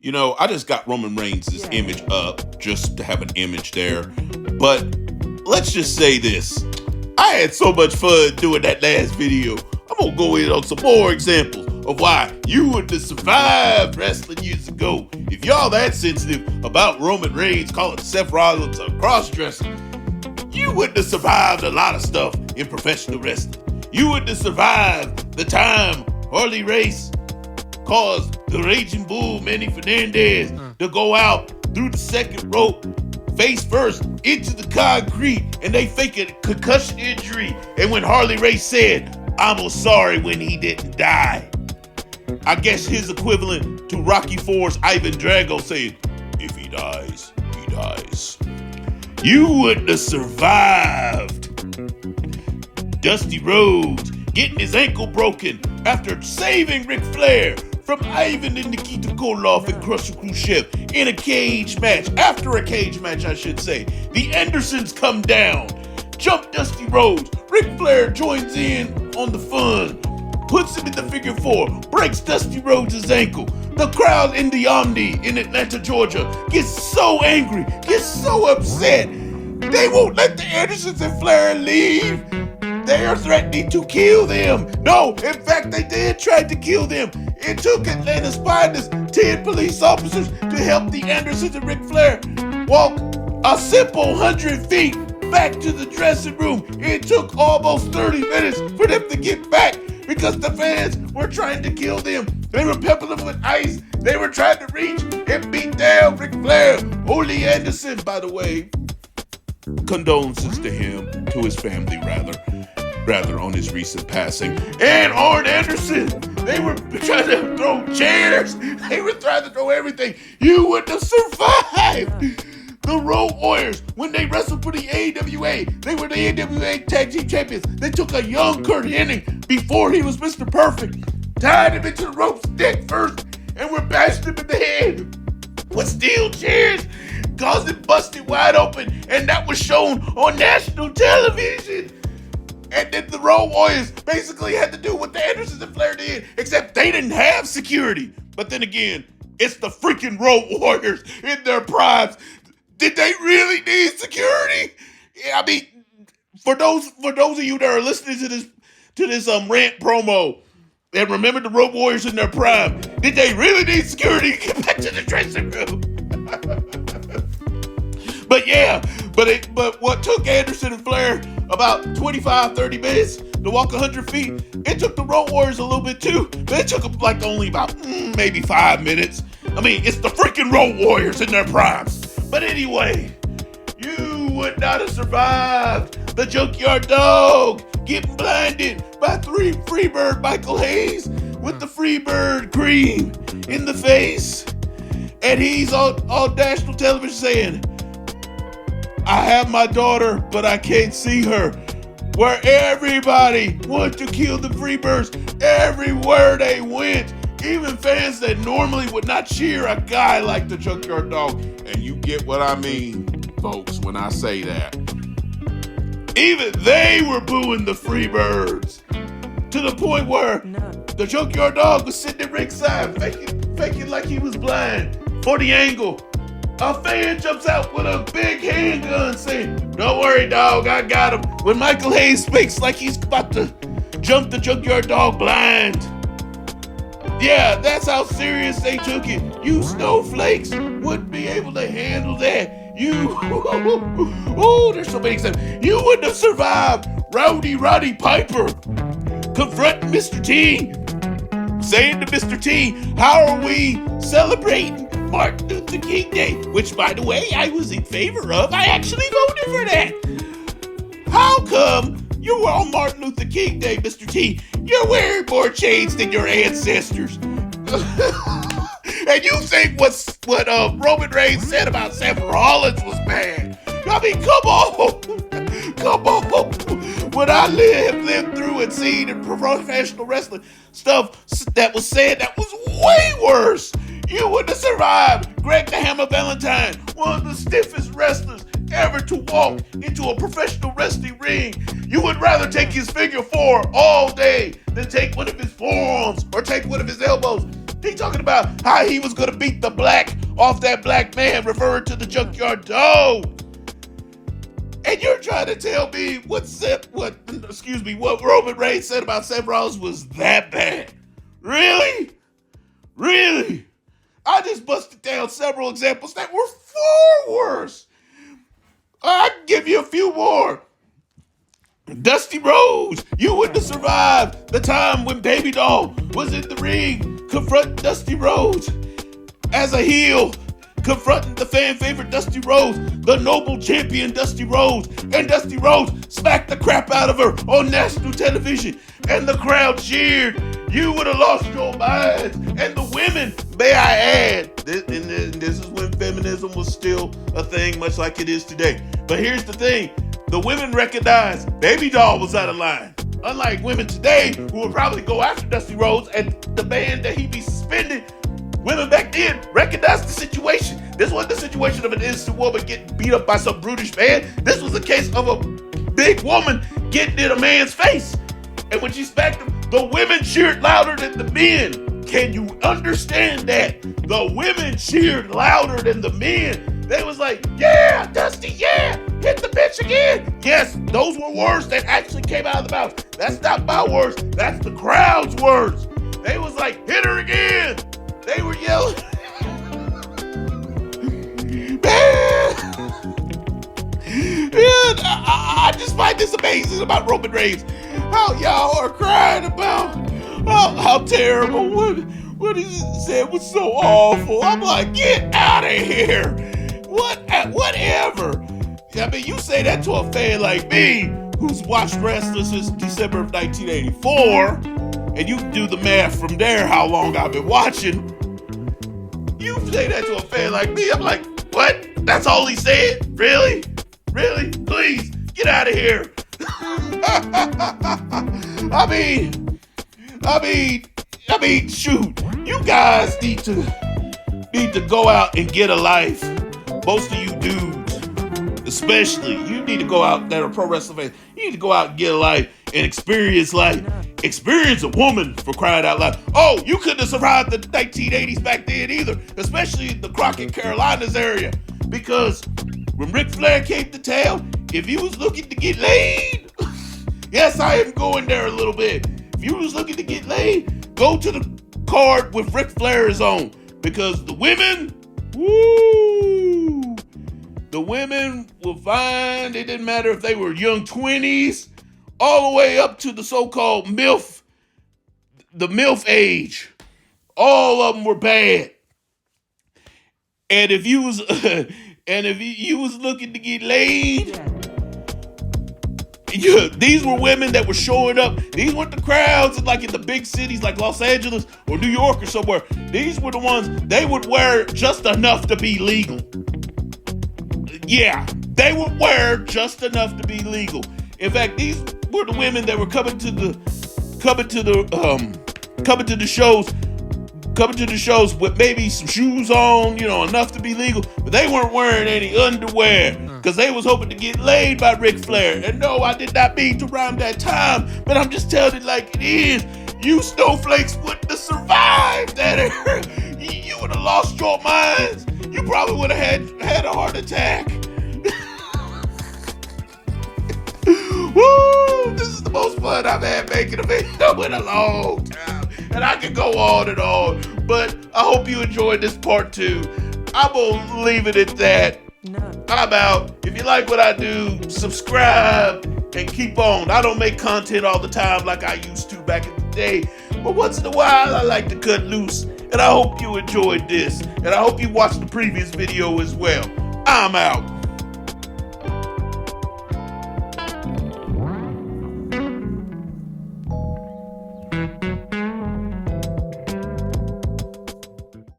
I just got Roman Reigns' image up just to have an image there. But let's just say this. I had so much fun doing that last video. I'm going to go in on some more examples of why you wouldn't have survived wrestling years ago. If y'all that sensitive about Roman Reigns calling Seth Rollins a crossdresser, you wouldn't have survived a lot of stuff in professional wrestling. You wouldn't have survived the time Harley Race caused the Raging Bull Manny Fernandez to go out through the second rope, face first into the concrete, and they faked a concussion injury. And when Harley Race said, "I'm sorry," when he didn't die. I guess his equivalent to Rocky IV's Ivan Drago saying, "If he dies, he dies." You wouldn't have survived Dusty Rhodes getting his ankle broken after saving Ric Flair from Ivan and Nikita Koloff and Crusher Khrushchev in a cage match. After a cage match, I should say. The Andersons come down, jump Dusty Rhodes. Ric Flair joins in on the fun, puts him in the figure four, breaks Dusty Rhodes' ankle. The crowd in the Omni in Atlanta, Georgia gets so angry, gets so upset. They won't let the Andersons and Flair leave. They are threatening to kill them. No, in fact, they did try to kill them. It took Atlanta's finest 10 police officers to help the Andersons and Ric Flair walk a simple 100 feet back to the dressing room. It took almost 30 minutes for them to get back because the fans were trying to kill them. They were peppering them with ice. They were trying to reach and beat down Ric Flair. Ole Anderson, by the way, condolences to him, to his family rather on his recent passing. And Arn Anderson, they were trying to throw chairs. They were trying to throw everything. You wouldn't have survived. The Road Warriors, when they wrestled for the AWA, they were the AWA Tag Team Champions. They took a young Kurt Hennig before he was Mr. Perfect, tied him into the ropes neck first, and were bashing him in the head with steel chairs, caused him busted wide open, and that was shown on national television. And then the Road Warriors basically had to do what the Andersons and Flair did, except they didn't have security. But then again, it's the freaking Road Warriors in their primes. Did they really need security? I mean, for those of you that are listening to this Rant promo, and remember the Road Warriors in their prime, did they really need security to get back to the dressing room? But what took Anderson and Flair about 25-30 minutes to walk 100 feet, it took the Road Warriors a little bit too, but it took them like only about maybe 5 minutes. I mean, it's the freaking Road Warriors in their primes. But anyway, you would not have survived the Junkyard Dog getting blinded by Freebird Michael Hayes with the Freebird cream in the face. And he's on national television saying, "I have my daughter, but I can't see her." Where everybody wanted to kill the Freebirds everywhere they went. Even fans that normally would not cheer a guy like the Junkyard Dog. And you get what I mean, folks, when I say that. Even they were booing the Freebirds. To the point where the Junkyard Dog was sitting at ringside faking like he was blind for the angle. A fan jumps out with a big handgun saying, "Don't worry, dog, I got him." When Michael Hayes speaks like he's about to jump the Junkyard Dog blind. Yeah, that's how serious they took it. You snowflakes wouldn't be able to handle that. There's so many examples. You wouldn't have survived Rowdy Roddy Piper confronting Mr. T, saying to Mr. T, "How are we celebrating Martin Luther King Day?" Which, by the way, I was in favor of. I actually voted for that. How come you were on Martin Luther King Day, Mr. T? You're wearing more chains than your ancestors. And you think what Roman Reigns said about Seth Rollins was bad? I mean, come on. Come on. When I lived through and seen in professional wrestling stuff that was said that was way worse. You wouldn't have survived Greg the Hammer Valentine, one of the stiffest wrestlers ever to walk into a professional wrestling ring. You would rather take his figure four all day than take one of his forearms or take one of his elbows. He talking about how he was gonna beat the black off that black man, referring to the Junkyard Dog. And you're trying to tell me what Roman Reigns said about Seth Rollins was that bad? Really? Really? I just busted down several examples that were far worse. I can give you a few more. Dusty Rhodes, you wouldn't have survived the time when Baby Doll was in the ring confronting Dusty Rhodes as a heel, confronting the fan favorite Dusty Rhodes, the noble champion Dusty Rhodes, and Dusty Rhodes smacked the crap out of her on national television, and the crowd cheered. You would have lost your minds. And the women, may I add, this is when feminism was still a thing, much like it is today. But here's the thing. The women recognized Baby Doll was out of line. Unlike women today, who would probably go after Dusty Rhodes and demand that he be suspended, women back then recognized the situation. This wasn't the situation of an innocent woman getting beat up by some brutish man. This was a case of a big woman getting in a man's face. And when she smacked him, the women cheered louder than the men. Can you understand that? The women cheered louder than the men. They was like, yeah, Dusty, yeah, hit the bitch again. Yes, those were words that actually came out of the mouth. That's not my words. That's the crowd's words. They was like, hit her again. They were yelling. Man. I just find this amazing about Roman Reigns. How y'all are crying about how terrible what he said was so awful. I'm like, get out of here. Whatever. I mean, you say that to a fan like me who's watched wrestling since December of 1984, and you can do the math from there how long I've been watching. You say that to a fan like me, I'm like, what? That's all he said? Really? Really? Please, get out of here. I mean, shoot. You guys need to go out and get a life. Most of you dudes, especially, you need to go out that are pro wrestling fans. You need to go out and get a life and experience life. Experience a woman, for crying out loud. Oh, you couldn't have survived the 1980s back then either, especially the Crockett, Carolinas area. Because when Ric Flair came to town, if you was looking to get laid, yes, I am going there a little bit. If you was looking to get laid, go to the card with Ric Flair is on. Because the women, woo, the women were fine. It didn't matter if they were young 20s, all the way up to the so-called MILF, the MILF age. All of them were bad. And if you was looking to get laid, these were women that were showing up. These weren't the crowds like in the big cities like Los Angeles or New York or somewhere. These were the ones, they would wear just enough to be legal. Yeah, they would wear just enough to be legal. In fact, these were the women that were coming to the shows with maybe some shoes on, enough to be legal, but they weren't wearing any underwear because they was hoping to get laid by Ric Flair. And no, I did not mean to rhyme that time, but I'm just telling it like it is. You snowflakes wouldn't have survived that era. You would have lost your minds. You probably would have had a heart attack. Woo! This is the most fun I've had making a video in a long time. And I can go on and on, but I hope you enjoyed this part 2. I'm going to leave it at that. I'm out. If you like what I do, subscribe and keep on. I don't make content all the time like I used to back in the day, but once in a while I like to cut loose. And I hope you enjoyed this. And I hope you watched the previous video as well. I'm out.